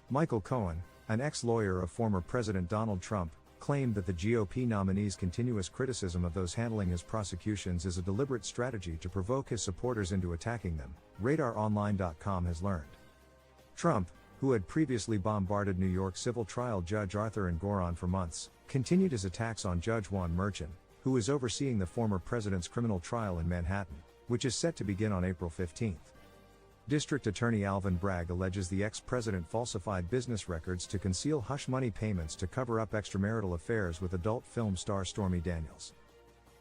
Michael Cohen, an ex-lawyer of former President Donald Trump, claimed that the GOP nominee's continuous criticism of those handling his prosecutions is a deliberate strategy to provoke his supporters into attacking them, RadarOnline.com has learned. Trump, who had previously bombarded New York civil trial Judge Arthur Engoron for months, continued his attacks on Judge Juan Merchan, who is overseeing the former president's criminal trial in Manhattan, which is set to begin on April 15. District Attorney Alvin Bragg alleges the ex-president falsified business records to conceal hush money payments to cover up extramarital affairs with adult film star Stormy Daniels.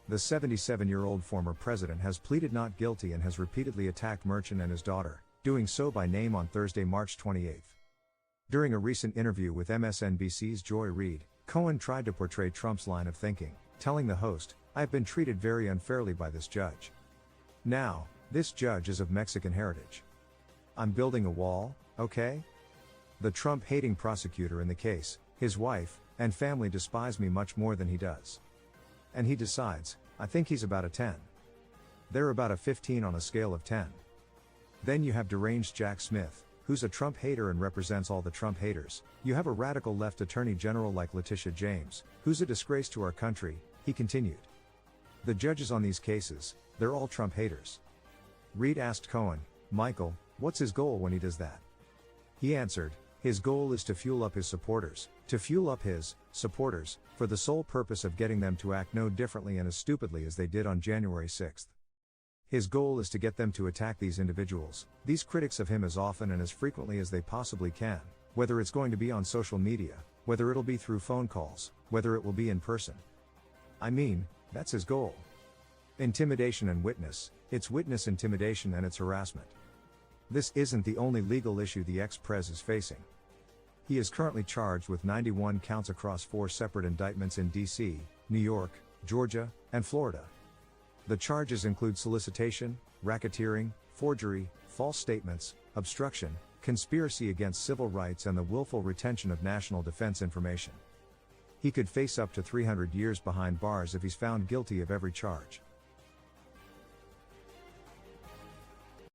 The 77-year-old former president has pleaded not guilty and has repeatedly attacked Merchan and his daughter, doing so by name on Thursday, March 28. During a recent interview with MSNBC's Joy Reid, Cohen tried to portray Trump's line of thinking, telling the host, "I've been treated very unfairly by this judge. Now, this judge is of Mexican heritage. I'm building a wall, okay? The Trump-hating prosecutor in the case, his wife, and family despise me much more than he does. And he decides, I think he's about a 10. They're about a 15 on a scale of 10. Then you have deranged Jack Smith, who's a Trump hater and represents all the Trump haters. You have a radical left attorney general like Letitia James, who's a disgrace to our country," he continued. The judges on these cases, they're all Trump haters. Reid asked Cohen, "Michael, what's his goal when he does that?" He answered, "His goal is to fuel up his supporters, for the sole purpose of getting them to act no differently and as stupidly as they did on January 6. His goal is to get them to attack these individuals, these critics of him as often and as frequently as they possibly can, whether it's going to be on social media, whether it'll be through phone calls, whether it will be in person. I mean, that's his goal. Intimidation and witness, it's witness intimidation and it's harassment. This isn't the only legal issue the ex-pres is facing. He is currently charged with 91 counts across 4 separate indictments in D.C., New York, Georgia, and Florida. The charges include solicitation, racketeering, forgery, false statements, obstruction, conspiracy against civil rights and the willful retention of national defense information. He could face up to 300 years behind bars if he's found guilty of every charge.